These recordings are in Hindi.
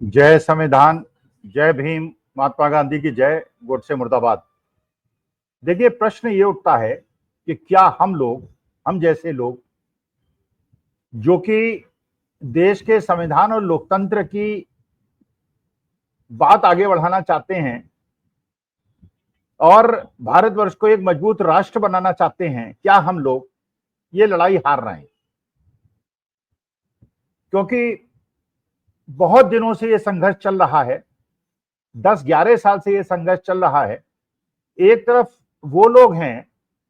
जय संविधान, जय भीम, महात्मा गांधी की जय, गोडसे मुर्दाबाद। देखिए, प्रश्न ये उठता है कि क्या हम जैसे लोग जो कि देश के संविधान और लोकतंत्र की बात आगे बढ़ाना चाहते हैं और भारतवर्ष को एक मजबूत राष्ट्र बनाना चाहते हैं, क्या हम लोग ये लड़ाई हार रहे हैं? क्योंकि बहुत दिनों से ये संघर्ष चल रहा है, 10-11 साल से ये संघर्ष चल रहा है। एक तरफ वो लोग हैं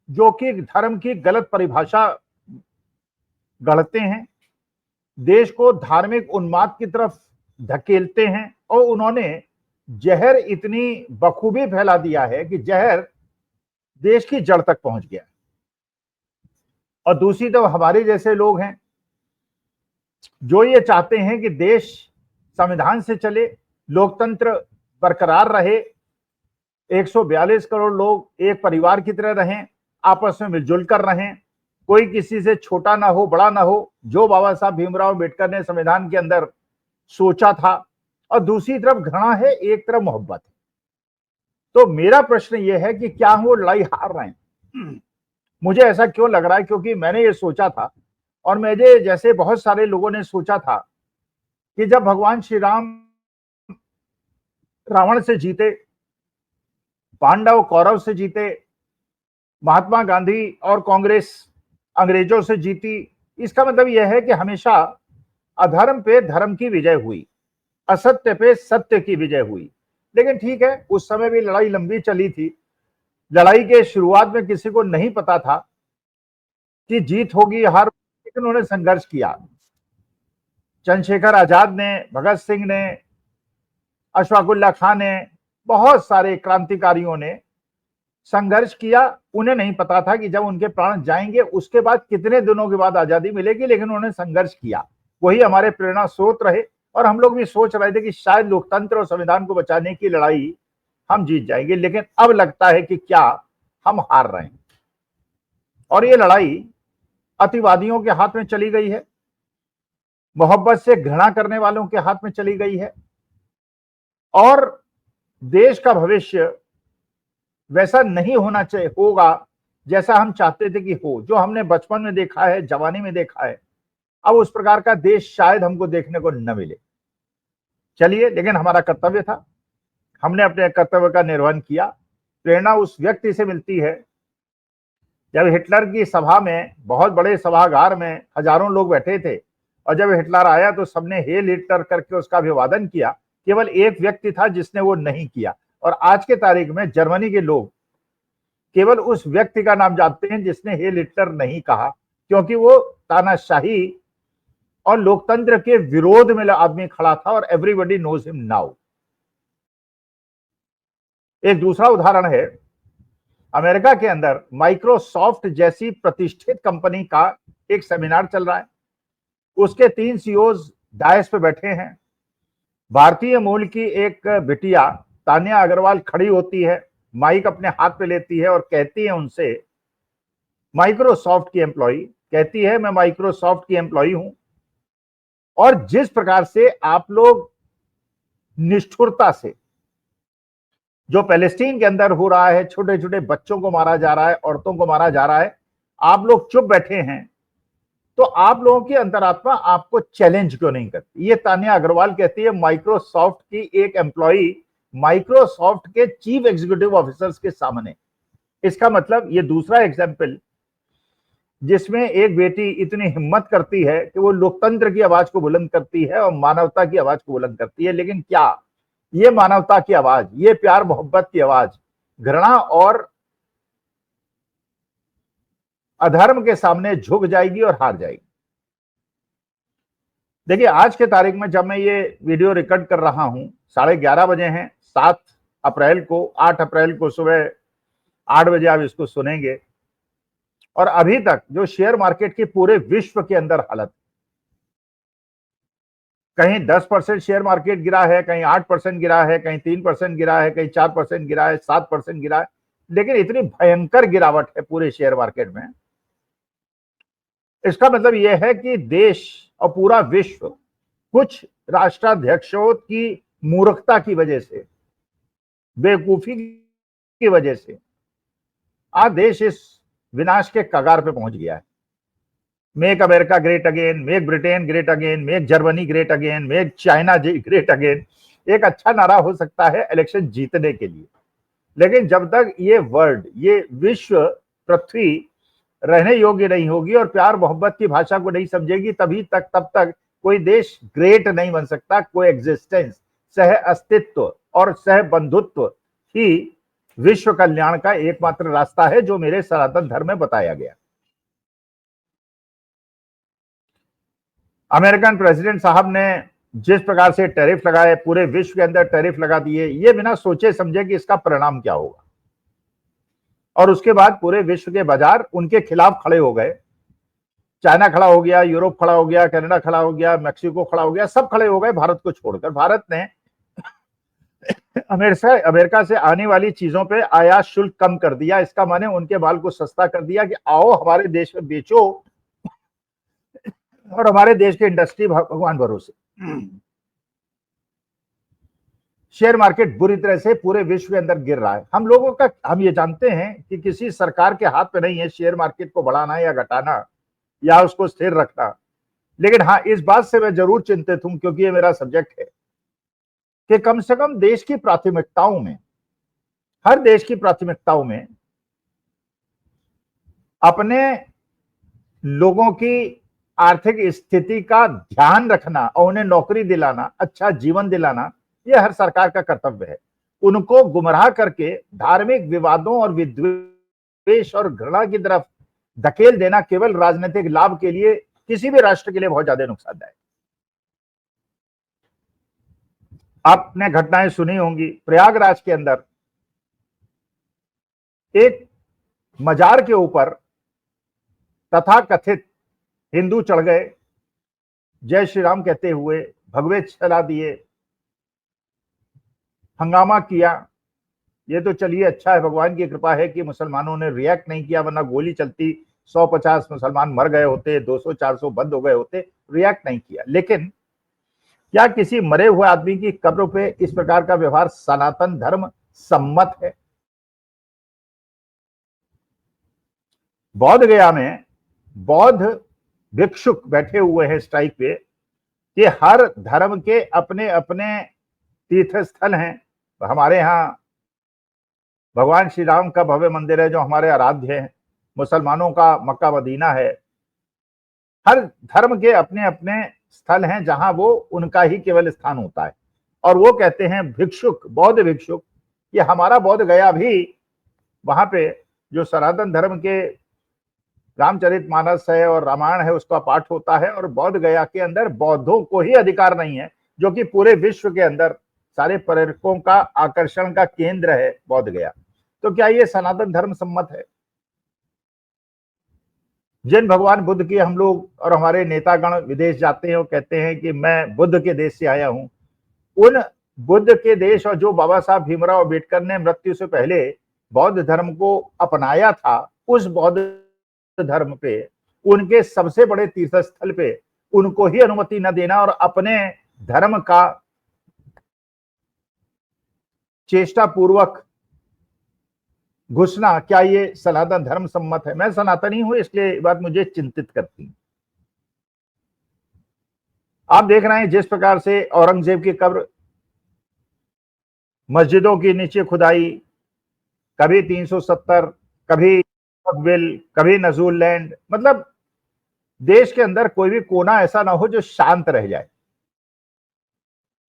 जो कि धर्म की गलत परिभाषा गढ़ते हैं, देश को धार्मिक उन्माद की तरफ धकेलते हैं और उन्होंने जहर इतनी बखूबी फैला दिया है कि जहर देश की जड़ तक पहुंच गया। और दूसरी तरफ हमारे जैसे लोग हैं जो ये चाहते हैं कि देश संविधान से चले, लोकतंत्र बरकरार रहे, 142 करोड़ लोग एक परिवार की तरह रहें, आपस में मिलजुल कर रहें, कोई किसी से छोटा ना हो, बड़ा ना हो, जो बाबा साहब भीमराव अम्बेडकर ने संविधान के अंदर सोचा था। और दूसरी तरफ घृणा है, एक तरफ मोहब्बत है। तो मेरा प्रश्न यह है कि क्या हम वो लड़ाई हार रहे हैं? मुझे ऐसा क्यों लग रहा है? क्योंकि मैंने ये सोचा था और मुझे जैसे बहुत सारे लोगों ने सोचा था कि जब भगवान श्री राम रावण से जीते, पांडव कौरव से जीते, महात्मा गांधी और कांग्रेस अंग्रेजों से जीती, इसका मतलब यह है कि हमेशा अधर्म पे धर्म की विजय हुई, असत्य पे सत्य की विजय हुई। लेकिन ठीक है, उस समय भी लड़ाई लंबी चली थी। लड़ाई के शुरुआत में किसी को नहीं पता था कि जीत होगी हार, लेकिन उन्होंने संघर्ष किया। चंद्रशेखर आजाद ने, भगत सिंह ने, अशफाकुल्ला खान ने, बहुत सारे क्रांतिकारियों ने संघर्ष किया। उन्हें नहीं पता था कि जब उनके प्राण जाएंगे उसके बाद कितने दिनों के बाद आजादी मिलेगी, लेकिन उन्होंने संघर्ष किया। वही हमारे प्रेरणा स्रोत रहे और हम लोग भी सोच रहे थे कि शायद लोकतंत्र और संविधान को बचाने की लड़ाई हम जीत जाएंगे। लेकिन अब लगता है कि क्या हम हार रहे हैं और ये लड़ाई अतिवादियों के हाथ में चली गई है, मोहब्बत से घृणा करने वालों के हाथ में चली गई है और देश का भविष्य वैसा नहीं होना चाहिए होगा जैसा हम चाहते थे कि हो। जो हमने बचपन में देखा है, जवानी में देखा है, अब उस प्रकार का देश शायद हमको देखने को न मिले। चलिए, लेकिन हमारा कर्तव्य था, हमने अपने कर्तव्य का निर्वहन किया। प्रेरणा उस व्यक्ति से मिलती है जब हिटलर की सभा में, बहुत बड़े सभागार में हजारों लोग बैठे थे और जब हिटलर आया तो सबने हेल हिटलर करके उसका अभिवादन किया। केवल एक व्यक्ति था जिसने वो नहीं किया। और आज के तारीख में जर्मनी के लोग केवल उस व्यक्ति का नाम जानते हैं जिसने हेल हिटलर नहीं कहा, क्योंकि वो तानाशाही और लोकतंत्र के विरोध में आदमी खड़ा था और एवरीबॉडी नोज हिम नाउ। एक दूसरा उदाहरण है, अमेरिका के अंदर माइक्रोसॉफ्ट जैसी प्रतिष्ठित कंपनी का एक सेमिनार चल रहा है। उसके 3 सीईओज डायस पे बैठे हैं। भारतीय मूल की एक बिटिया तान्या अग्रवाल खड़ी होती है, माइक अपने हाथ पे लेती है और कहती है उनसे, माइक्रोसॉफ्ट की एम्प्लॉई कहती है, मैं माइक्रोसॉफ्ट की एम्प्लॉई हूं और जिस प्रकार से आप लोग निष्ठुरता से, जो पैलेस्टीन के अंदर हो रहा है, छोटे छोटे बच्चों को मारा जा रहा है, औरतों को मारा जा रहा है, आप लोग चुप बैठे हैं, तो आप लोगों की अंतरात्मा आपको चैलेंज क्यों नहीं करती? ये तान्या अग्रवाल कहती है, माइक्रोसॉफ्ट की एक एम्प्लॉई माइक्रोसॉफ्ट के चीफ एग्जीक्यूटिव ऑफिसर्स के सामने। इसका मतलब ये दूसरा एग्जाम्पल जिसमें एक बेटी इतनी हिम्मत करती है कि वो लोकतंत्र की आवाज को बुलंद करती है और मानवता की आवाज को बुलंद करती है। लेकिन क्या ये मानवता की आवाज, ये प्यार मोहब्बत की आवाज घृणा और अधर्म के सामने झुक जाएगी और हार जाएगी? देखिए, आज के तारीख में जब मैं ये वीडियो रिकॉर्ड कर रहा हूं, 11:30 बजे हैं, 7 अप्रैल को, 8 अप्रैल को सुबह 8 बजे आप इसको सुनेंगे। और अभी तक जो शेयर मार्केट की पूरे विश्व के अंदर हालत, कहीं 10% शेयर मार्केट गिरा है, कहीं 8% गिरा है, कहीं 3% गिरा है, कहीं 4% गिरा है, 7% गिरा है, लेकिन इतनी भयंकर गिरावट है पूरे शेयर मार्केट में। इसका मतलब यह है कि देश और पूरा विश्व कुछ राष्ट्राध्यक्षों की मूर्खता की वजह से, बेवकूफी की वजह से आज देश इस विनाश के कगार पे पहुंच गया है। Make America great again, make Britain great again, make Germany great again, make China great again, एक अच्छा नारा हो सकता है इलेक्शन जीतने के लिए, लेकिन जब तक ये वर्ल्ड, ये विश्व, पृथ्वी रहने योग्य नहीं होगी और प्यार मोहब्बत की भाषा को नहीं समझेगी, तब तक कोई देश ग्रेट नहीं बन सकता। कोई एग्जिस्टेंस, सह अस्तित्व और सह बंधुत्व ही विश्व कल्याण का एकमात्र रास्ता है, जो मेरे सनातन धर्म में बताया गया। अमेरिकन प्रेसिडेंट साहब ने जिस प्रकार से टैरिफ लगाए, पूरे विश्व के अंदर टैरिफ लगा दिए, ये बिना सोचे समझे कि इसका परिणाम क्या होगा, और उसके बाद पूरे विश्व के बाजार उनके खिलाफ खड़े हो गए। चाइना खड़ा हो गया, यूरोप खड़ा हो गया, कनाडा खड़ा हो गया, मैक्सिको खड़ा हो गया, सब खड़े हो गए भारत को छोड़कर। भारत ने अमेरिका से आने वाली चीजों पे आयात शुल्क कम कर दिया। इसका माने उनके माल को सस्ता कर दिया कि आओ हमारे देश में बेचो, और हमारे देश की इंडस्ट्री भगवान भरोसे। शेयर मार्केट बुरी तरह से पूरे विश्व के अंदर गिर रहा है। हम ये जानते हैं कि किसी सरकार के हाथ में नहीं है शेयर मार्केट को बढ़ाना या घटाना या उसको स्थिर रखना, लेकिन हाँ, इस बात से मैं जरूर चिंतित हूं, क्योंकि ये मेरा सब्जेक्ट है, कि कम से कम देश की प्राथमिकताओं में, हर देश की प्राथमिकताओं में अपने लोगों की आर्थिक स्थिति का ध्यान रखना और उन्हें नौकरी दिलाना, अच्छा जीवन दिलाना, यह हर सरकार का कर्तव्य है। उनको गुमराह करके धार्मिक विवादों और विद्वेष और घृणा की तरफ धकेल देना केवल राजनीतिक लाभ के लिए किसी भी राष्ट्र के लिए बहुत ज्यादा नुकसानदायक। आपने घटनाएं सुनी होंगी, प्रयागराज के अंदर एक मजार के ऊपर तथाकथित हिंदू चढ़ गए, जय श्री राम कहते हुए भगवे चला दिए, हंगामा किया। ये तो चलिए अच्छा है, भगवान की कृपा है कि मुसलमानों ने रिएक्ट नहीं किया, वरना गोली चलती 150 मुसलमान मर गए होते, 200-400 बंद हो गए होते। रिएक्ट नहीं किया। लेकिन क्या किसी मरे हुए आदमी की कब्र पे इस प्रकार का व्यवहार सनातन धर्म सम्मत है? बौद्ध गया में बौद्ध भिक्षुक बैठे हुए हैं स्ट्राइक पे कि हर धर्म के अपने अपने तीर्थ स्थल हैं। हमारे यहाँ भगवान श्री राम का भव्य मंदिर है जो हमारे आराध्य है, मुसलमानों का मक्का मदीना है। हर धर्म के अपने अपने स्थल हैं जहां वो उनका ही केवल स्थान होता है। और वो कहते हैं भिक्षुक, बौद्ध भिक्षुक, कि हमारा बौद्ध गया भी वहां पे जो सनातन धर्म के रामचरितमानस है और रामायण है उसका पाठ होता है, और बौद्ध गया के अंदर बौद्धों को ही अधिकार नहीं है, जो कि पूरे विश्व के अंदर सारे पर्यटकों का आकर्षण का केंद्र है बौद्ध गया। तो क्या ये सनातन धर्म सम्मत है? जिन भगवान बुद्ध की हम लोग और हमारे नेतागण विदेश जाते हैं और कहते हैं कि मैं बुद्ध के देश से आया हूं, उन बुद्ध के देश और जो बाबा साहब भीमराव अम्बेडकर ने मृत्यु से पहले बौद्ध धर्म को अपनाया था, उस बौद्ध धर्म पे, उनके सबसे बड़े तीर्थ स्थल पे उनको ही अनुमति न देना और अपने धर्म का चेष्टा पूर्वक घुसना, क्या ये सनातन धर्म सम्मत है? मैं सनातनी हूं, इसलिए ये बात मुझे चिंतित करती है। आप देख रहे हैं जिस प्रकार से औरंगजेब की कब्र, मस्जिदों की नीचे खुदाई, कभी 370, कभी बिल, कभी नजूल लैंड, मतलब देश के अंदर कोई भी कोना ऐसा ना हो जो शांत रह जाए।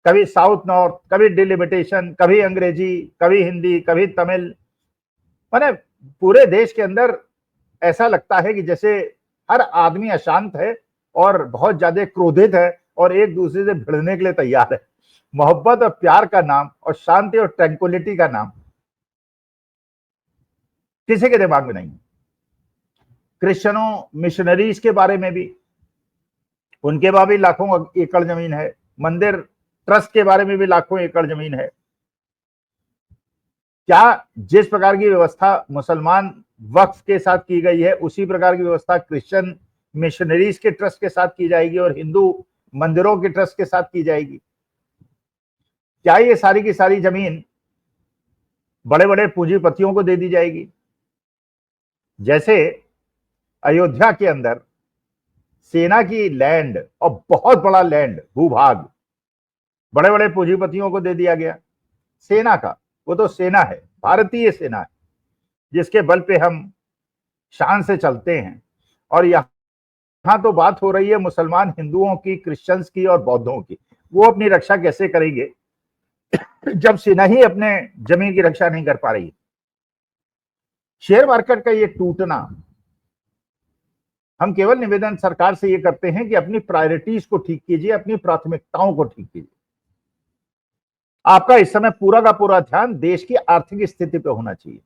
कभी साउथ नॉर्थ, कभी डिलिमिटेशन, कभी अंग्रेजी, कभी हिंदी, कभी तमिल, माने पूरे देश के अंदर ऐसा लगता है कि जैसे हर आदमी अशांत है और बहुत ज्यादा क्रोधित है और एक दूसरे से भिड़ने के लिए तैयार है। मोहब्बत और प्यार का नाम और शांति और ट्रैंक्विलिटी का नाम किसी के दिमाग में नहीं। क्रिश्चियनों मिशनरीज के बारे में भी, उनके पास भी लाखों एकड़ जमीन है। मंदिर ट्रस्ट के बारे में भी लाखों एकड़ जमीन है। क्या जिस प्रकार की व्यवस्था मुसलमान वक्फ के साथ की गई है, उसी प्रकार की व्यवस्था क्रिश्चियन मिशनरीज के ट्रस्ट के साथ की जाएगी और हिंदू मंदिरों के ट्रस्ट के साथ की जाएगी? क्या ये सारी की सारी जमीन बड़े बड़े पूंजीपतियों को दे दी जाएगी? जैसे अयोध्या के अंदर सेना की लैंड और बहुत बड़ा लैंड भूभाग बड़े बड़े पूंजीपतियों को दे दिया गया। सेना का, वो तो सेना है, भारतीय सेना है, जिसके बल पे हम शान से चलते हैं। और यहां तो बात हो रही है मुसलमान हिंदुओं की, क्रिश्चियंस की और बौद्धों की। वो अपनी रक्षा कैसे करेंगे जब सेना ही अपने जमीन की रक्षा नहीं कर पा रही है? शेयर मार्केट का ये टूटना, हम केवल निवेदन सरकार से ये करते हैं कि अपनी प्रायोरिटीज को ठीक कीजिए, अपनी प्राथमिकताओं को ठीक कीजिए। आपका इस समय पूरा का पूरा ध्यान देश की आर्थिक स्थिति पे होना चाहिए।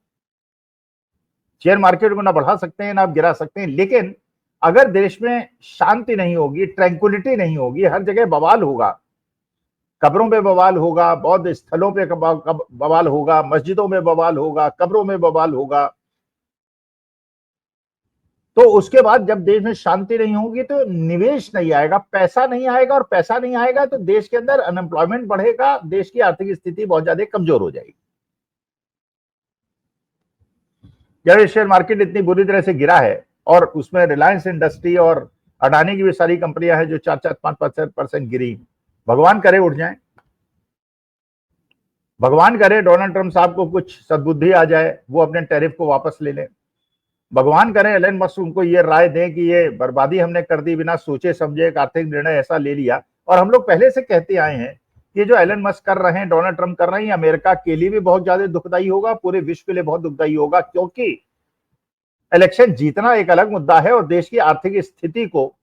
शेयर मार्केट को ना बढ़ा सकते हैं ना आप गिरा सकते हैं, लेकिन अगर देश में शांति नहीं होगी, ट्रैंक्विलिटी नहीं होगी, हर जगह बवाल होगा, कब्रों में बवाल होगा, बौद्ध स्थलों पे बवाल होगा, मस्जिदों में बवाल होगा, कब्रों में बवाल होगा, तो उसके बाद जब देश में शांति नहीं होगी तो निवेश नहीं आएगा, पैसा नहीं आएगा, और पैसा नहीं आएगा तो देश के अंदर अनएम्प्लॉयमेंट बढ़ेगा, देश की आर्थिक स्थिति बहुत ज्यादा कमजोर हो जाएगी। जब शेयर मार्केट इतनी बुरी तरह से गिरा है और उसमें रिलायंस इंडस्ट्री और अडानी की भी सारी कंपनियां हैं जो 4-5% गिरी, भगवान करे उठ जाए, भगवान करे डोनाल्ड ट्रंप साहब को कुछ सद्बुद्धि आ जाए, वो अपने टैरिफ को वापस ले लें, भगवान करें एलन मस्क उनको ये राय दें कि ये बर्बादी हमने कर दी, बिना सोचे समझे एक आर्थिक निर्णय ऐसा ले लिया। और हम लोग पहले से कहते आए हैं कि जो एलन मस्क कर रहे हैं, डोनाल्ड ट्रंप कर रहे हैं, अमेरिका के लिए भी बहुत ज्यादा दुखदायी होगा, पूरे विश्व के लिए बहुत दुखदायी होगा, क्योंकि इलेक्शन जीतना एक अलग मुद्दा है और देश की आर्थिक स्थिति को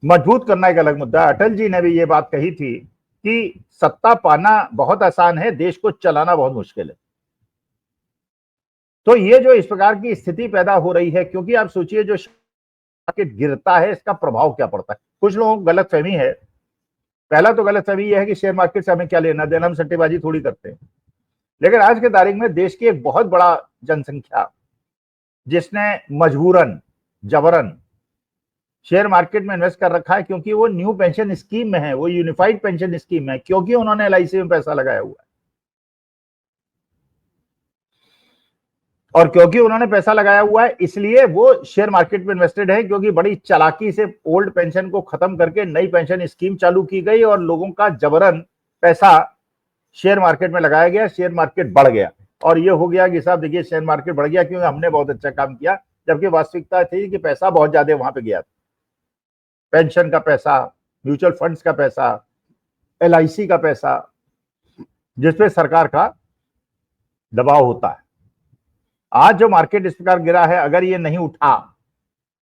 मजबूत करना एक अलग मुद्दा है। अटल जी ने भी ये बात कही थी कि सत्ता पाना बहुत आसान है, देश को चलाना बहुत मुश्किल है। तो ये जो इस प्रकार की स्थिति पैदा हो रही है, क्योंकि आप सोचिए जो मार्केट गिरता है इसका प्रभाव क्या पड़ता है। कुछ लोगों को गलतफहमी है, पहला तो गलतफहमी यह है कि शेयर मार्केट से हमें क्या लेना देना, हम सट्टेबाजी थोड़ी करते हैं। लेकिन आज के तारीख में देश की एक बहुत बड़ा जनसंख्या जिसने मजबूरन जबरन शेयर मार्केट में इन्वेस्ट कर रखा है, क्योंकि वो न्यू पेंशन स्कीम में है, वो यूनिफाइड पेंशन स्कीम है, क्योंकि उन्होंने LIC में पैसा लगाया हुआ है और क्योंकि उन्होंने पैसा लगाया हुआ है इसलिए वो शेयर मार्केट में इन्वेस्टेड है। क्योंकि बड़ी चालाकी से ओल्ड पेंशन को खत्म करके नई पेंशन स्कीम चालू की गई और लोगों का जबरन पैसा शेयर मार्केट में लगाया गया, शेयर मार्केट बढ़ गया और ये हो गया कि साहब देखिए शेयर मार्केट बढ़ गया क्योंकि हमने बहुत अच्छा काम किया, जबकि वास्तविकता थी कि पैसा बहुत ज्यादा वहां पे गया था। पेंशन का पैसा, म्यूचुअल फंड्स का पैसा, LIC का पैसा, जिसपे सरकार का दबाव होता है। आज जो मार्केट इस प्रकार गिरा है, अगर ये नहीं उठा,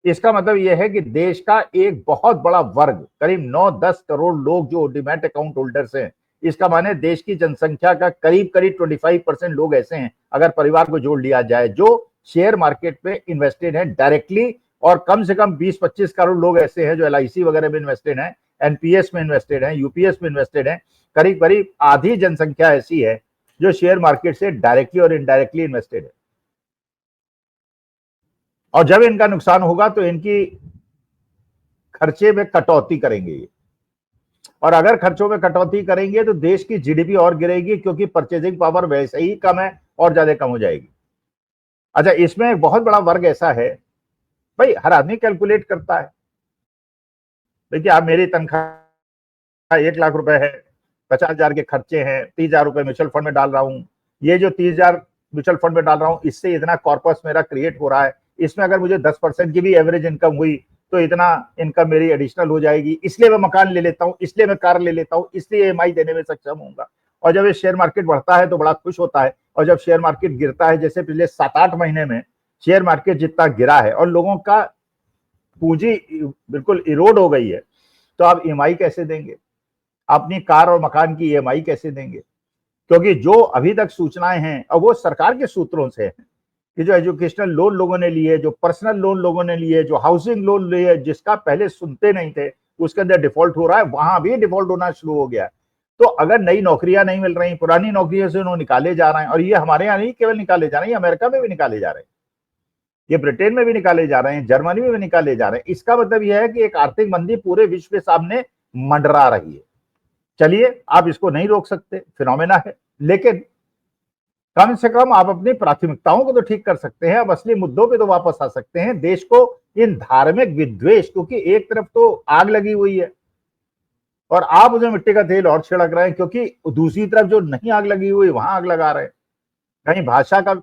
इसका मतलब यह है कि देश का एक बहुत बड़ा वर्ग, करीब 9-10 करोड़ लोग जो डिमैट अकाउंट होल्डर्स हैं, इसका माने देश की जनसंख्या का करीब करीब 25% लोग ऐसे हैं, अगर परिवार को जोड़ लिया जाए, जो शेयर मार्केट पे इन्वेस्टेड है डायरेक्टली, और कम से कम 20-25 करोड़ लोग ऐसे हैं जो LIC वगैरह में इन्वेस्टेड हैं, NPS में इन्वेस्टेड हैं, UPS में इन्वेस्टेड हैं। करीब करीब आधी जनसंख्या ऐसी है जो शेयर मार्केट से डायरेक्टली और इनडायरेक्टली इन्वेस्टेड है। और जब इनका नुकसान होगा तो इनकी खर्चे में कटौती करेंगे ये, और अगर खर्चों में कटौती करेंगे तो देश की GDP और गिरेगी, क्योंकि परचेजिंग पावर वैसे ही कम है और ज्यादा कम हो जाएगी। अच्छा, इसमें एक बहुत बड़ा वर्ग ऐसा है, भाई हर आदमी कैलकुलेट करता है। देखिए, आप मेरी तनख्वाह 1 लाख रुपए है, 50,000 के खर्चे हैं, 30,000 रुपए म्यूचुअल फंड में डाल रहा हूं, ये जो 30,000 म्यूचुअल फंड में डाल रहा हूं, इससे इतना कॉर्पस मेरा क्रिएट हो रहा है, इसमें अगर मुझे 10% की भी एवरेज इनकम हुई तो इतना इनकम मेरी एडिशनल हो जाएगी, इसलिए मैं मकान ले लेता हूं, इसलिए मैं कार ले लेता हूं, इसलिए EMI देने में सक्षम होऊंगा। और जब ये शेयर मार्केट बढ़ता है तो बड़ा खुश होता है, और जब शेयर मार्केट गिरता है, जैसे पिछले 7-8 महीने में शेयर मार्केट जितना गिरा है और लोगों का पूंजी बिल्कुल इरोड हो गई है, तो आप EMI कैसे देंगे, अपनी कार और मकान की EMI कैसे देंगे? क्योंकि जो अभी तक सूचनाएं हैं, और वो सरकार के सूत्रों से है, कि जो एजुकेशनल लोन लोगों ने लिए, जो पर्सनल लोन लोगों ने लिए, जो हाउसिंग लोन लिए, जिसका पहले सुनते नहीं थे, उसके अंदर डिफॉल्ट हो रहा है, वहां भी डिफॉल्ट होना शुरू हो गया। तो अगर नई नौकरियां नहीं मिल रही, पुरानी नौकरियों से उन्होंने निकाले जा रहे हैं, और ये हमारे यहाँ नहीं केवल निकाले जा रहे हैं, अमेरिका में भी निकाले जा रहे हैं। ये ब्रिटेन में भी निकाले जा रहे हैं, जर्मनी में भी निकाले जा रहे हैं। इसका मतलब यह है कि एक आर्थिक मंदी पूरे विश्व के सामने मंडरा रही है। चलिए, आप इसको नहीं रोक सकते, फिनोमेना है, लेकिन कम से कम आप अपनी प्राथमिकताओं को तो ठीक कर सकते हैं। अब असली मुद्दों पे तो वापस आ सकते हैं। देश को इन धार्मिक विद्वेष, क्योंकि एक तरफ तो आग लगी हुई है और आप उसमें मिट्टी का तेल और छिड़क रहे हैं, क्योंकि दूसरी तरफ जो नहीं आग लगी हुई वहां आग लगा रहे हैं। कहीं भाषा का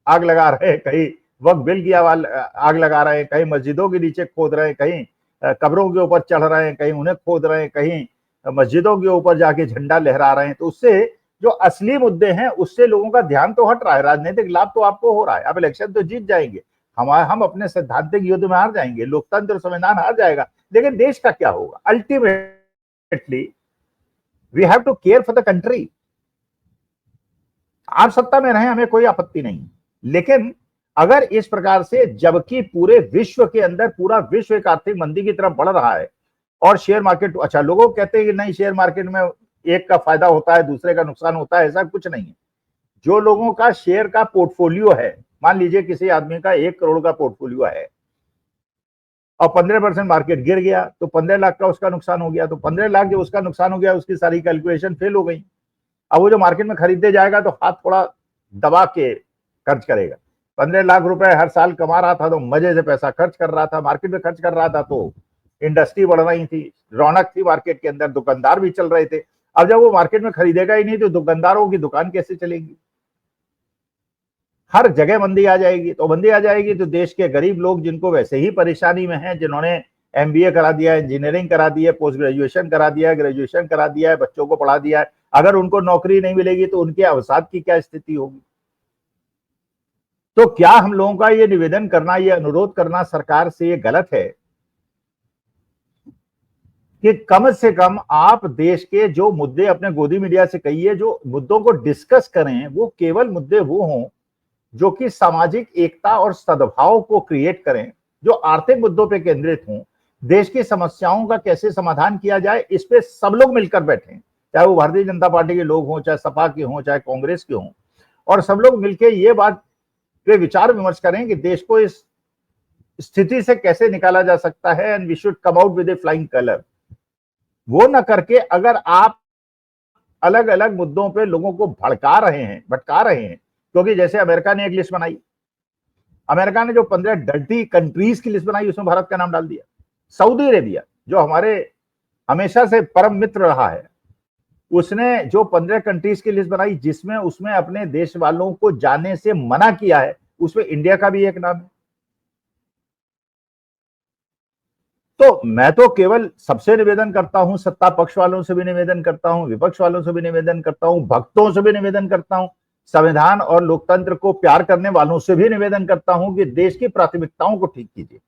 आग लगा रहे हैं, कहीं वक्फ बिल की आग लगा रहे हैं, कहीं मस्जिदों के नीचे खोद रहे हैं, कहीं कब्रों के ऊपर चढ़ रहे हैं, कहीं उन्हें खोद रहे हैं, कहीं मस्जिदों के ऊपर जाके झंडा लहरा रहे हैं। तो उससे जो असली मुद्दे हैं उससे लोगों का ध्यान तो हट रहा है। राजनीतिक लाभ तो आपको हो रहा है, आप इलेक्शन तो जीत जाएंगे, हम अपने सैद्धांतिक युद्ध में हार जाएंगे, लोकतंत्र और संविधान हार जाएगा, लेकिन देश का क्या होगा? Ultimately we have to care for the country. आप सत्ता में रहें, हमें कोई आपत्ति नहीं, लेकिन अगर इस प्रकार से, जबकि पूरे विश्व के अंदर पूरा विश्व एक आर्थिक मंदी की तरफ बढ़ रहा है और शेयर मार्केट, अच्छा लोगों कहते हैं कि नहीं शेयर मार्केट में एक का फायदा होता है दूसरे का नुकसान होता है, ऐसा कुछ नहीं है। जो लोगों का शेयर का पोर्टफोलियो है, मान लीजिए किसी आदमी का 1 करोड़ का पोर्टफोलियो है और 15% मार्केट गिर गया तो 15 लाख का उसका नुकसान हो गया, तो 15 लाख जो उसका नुकसान हो गया उसकी सारी कैलकुलेशन फेल हो गई। अब वो जो मार्केट में खरीदने जाएगा तो हाथ थोड़ा दबा के खर्च करेगा। 15 लाख रुपए हर साल कमा रहा था तो मजे से पैसा खर्च कर रहा था, मार्केट में खर्च कर रहा था, तो इंडस्ट्री बढ़ रही थी, रौनक थी मार्केट के अंदर, दुकानदार भी चल रहे थे। अब जब वो मार्केट में खरीदेगा ही नहीं तो दुकानदारों की दुकान कैसे चलेगी? हर जगह मंदी आ जाएगी। तो मंदी आ जाएगी तो देश के गरीब लोग, जिनको वैसे ही परेशानी में हैं, जिन्होंने एमबीए करा दिया है, इंजीनियरिंग करा दी है, पोस्ट ग्रेजुएशन करा दिया है, ग्रेजुएशन करा दिया है, बच्चों को पढ़ा दिया है, अगर उनको नौकरी नहीं मिलेगी तो उनके अवसाद की क्या स्थिति होगी? तो क्या हम लोगों का ये निवेदन करना, ये अनुरोध करना सरकार से ये गलत है कि कम से कम आप देश के जो मुद्दे, अपने गोदी मीडिया से कहिए, जो मुद्दों को डिस्कस करें, वो केवल मुद्दे वो हों जो कि सामाजिक एकता और सद्भाव को क्रिएट करें, जो आर्थिक मुद्दों पे केंद्रित हों। देश की समस्याओं का कैसे समाधान किया जाए, इस पे सब लोग मिलकर बैठें, चाहे वो भारतीय जनता पार्टी के लोग हों, चाहे सपा के हों, चाहे कांग्रेस के हों, और सब लोग मिलकर ये बात पे विचार विमर्श करें कि देश को इस स्थिति से कैसे निकाला जा सकता है, and we should come out with a flying colour. वो न करके अगर आप अलग अलग मुद्दों पे लोगों को भटका रहे हैं, क्योंकि जैसे अमेरिका ने एक लिस्ट बनाई, अमेरिका ने जो 15 डर्टी कंट्रीज की लिस्ट बनाई उसमें भारत का नाम डाल दिया। सऊदी अरेबिया जो हमारे हमेशा से परम मित्र रहा है, उसने जो 15 कंट्रीज की लिस्ट बनाई जिसमें उसमें अपने देश वालों को जाने से मना किया है, उसमें इंडिया का भी एक नाम है। तो मैं तो केवल सबसे निवेदन करता हूं, सत्ता पक्ष वालों से भी निवेदन करता हूं, विपक्ष वालों से भी निवेदन करता हूं, भक्तों से भी निवेदन करता हूं, संविधान और लोकतंत्र को प्यार करने वालों से भी निवेदन करता हूं कि देश की प्राथमिकताओं को ठीक कीजिए,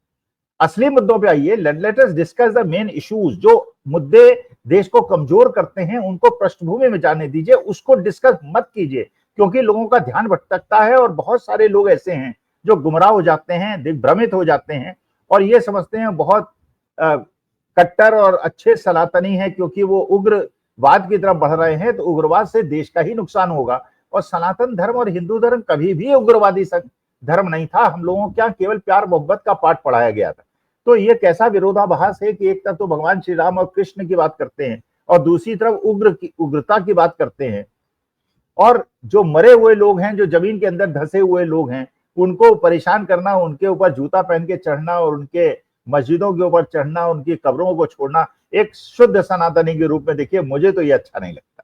असली मुद्दों पे आइए। Let us discuss the main issues. जो मुद्दे देश को कमजोर करते हैं उनको पृष्ठभूमि में जाने दीजिए, उसको डिस्कस मत कीजिए, क्योंकि लोगों का ध्यान भटकता है और बहुत सारे लोग ऐसे हैं जो गुमराह हो जाते हैं, दिग्भ्रमित हो जाते हैं और ये समझते हैं बहुत कट्टर और अच्छे सनातनी है, क्योंकि वो उग्रवाद की तरफ बढ़ रहे हैं तो उग्रवाद से देश का ही नुकसान होगा। और सनातन धर्म और हिंदू धर्म कभी भी उग्रवादी धर्म नहीं था। हम लोगों क्या केवल प्यार मोहब्बत का पाठ पढ़ाया गया था। तो ये कैसा विरोधाभास है कि एक तरफ तो भगवान श्री राम और कृष्ण की बात करते हैं और दूसरी तरफ उग्रता की बात करते हैं, और जो मरे हुए लोग हैं, जो जमीन के अंदर धंसे हुए लोग हैं, उनको परेशान करना, उनके ऊपर जूता पहन के चढ़ना और उनके मस्जिदों के ऊपर चढ़ना, उनकी कब्रों को छोड़ना, एक शुद्ध सनातनी के रूप में देखिए मुझे तो ये अच्छा नहीं लगता।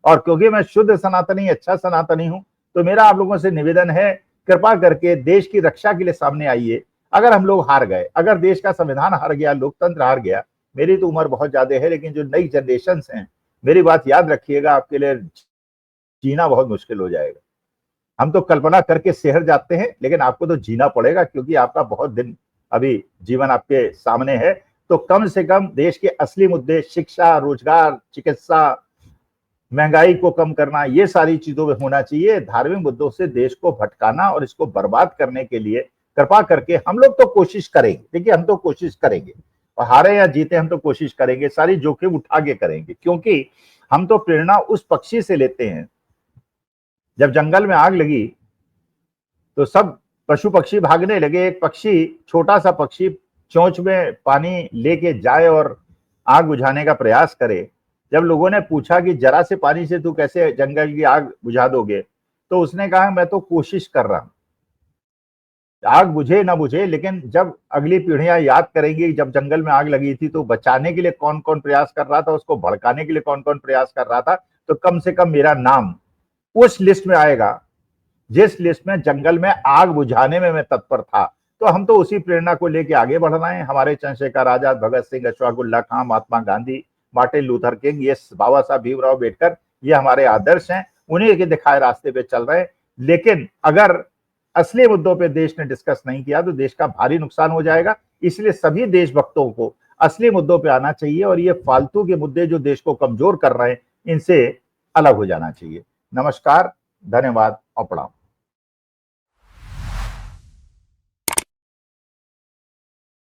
और क्योंकि मैं शुद्ध सनातनी, अच्छा सनातनी हूं, तो मेरा आप लोगों से निवेदन है, कृपा करके देश की रक्षा के लिए सामने आइए। अगर हम लोग हार गए, अगर देश का संविधान हार गया, लोकतंत्र हार गया, मेरी तो उम्र बहुत ज्यादा है, लेकिन जो नई जनरेशन हैं, मेरी बात याद रखिएगा, आपके लिए जीना बहुत मुश्किल हो जाएगा। हम तो कल्पना करके शहर जाते हैं, लेकिन आपको तो जीना पड़ेगा, क्योंकि आपका बहुत दिन अभी जीवन आपके सामने है। तो कम से कम देश के असली मुद्दे, शिक्षा, रोजगार, चिकित्सा, महंगाई को कम करना, ये सारी चीजों में होना चाहिए। धार्मिक मुद्दों से देश को भटकाना और इसको बर्बाद करने के लिए कृपा करके हम लोग तो कोशिश करेंगे। देखिए, हम तो कोशिश करेंगे, और हारे या जीते हम तो कोशिश करेंगे, सारी जोखिम उठा के करेंगे, क्योंकि हम तो प्रेरणा उस पक्षी से लेते हैं। जब जंगल में आग लगी तो सब पशु पक्षी भागने लगे। एक पक्षी, छोटा सा पक्षी, चोंच में पानी लेके जाए और आग बुझाने का प्रयास करे। जब लोगों ने पूछा कि जरा से पानी से तू कैसे जंगल की आग बुझा दोगे, तो उसने कहा मैं तो कोशिश कर रहा हूं, आग बुझे ना बुझे, लेकिन जब अगली पीढ़ियां याद करेंगी जब जंगल में आग लगी थी तो बचाने के लिए कौन कौन प्रयास कर रहा था, उसको भड़काने के लिए कौन कौन प्रयास कर रहा था, तो कम से कम मेरा नाम उस लिस्ट में आएगा जिस लिस्ट में जंगल में आग बुझाने में मैं तत्पर था। तो हम तो उसी प्रेरणा को लेकर आगे बढ़ रहे हैं। हमारे चंद्रशेखर आजाद, भगत सिंह, अशफाकुल्ला खां, Mahatma Gandhi, Martin Luther king, ये बाबा साहब भीमराव अम्बेडकर, ये हमारे आदर्श हैं, उन्हीं के दिखाए रास्ते पे चल रहे हैं। लेकिन अगर असली मुद्दों पे देश ने डिस्कस नहीं किया तो देश का भारी नुकसान हो जाएगा। इसलिए सभी देशभक्तों को असली मुद्दों पे आना चाहिए और ये फालतू के मुद्दे जो देश को कमजोर कर रहे हैं, इनसे अलग हो जाना चाहिए। नमस्कार, धन्यवाद और प्रणाम।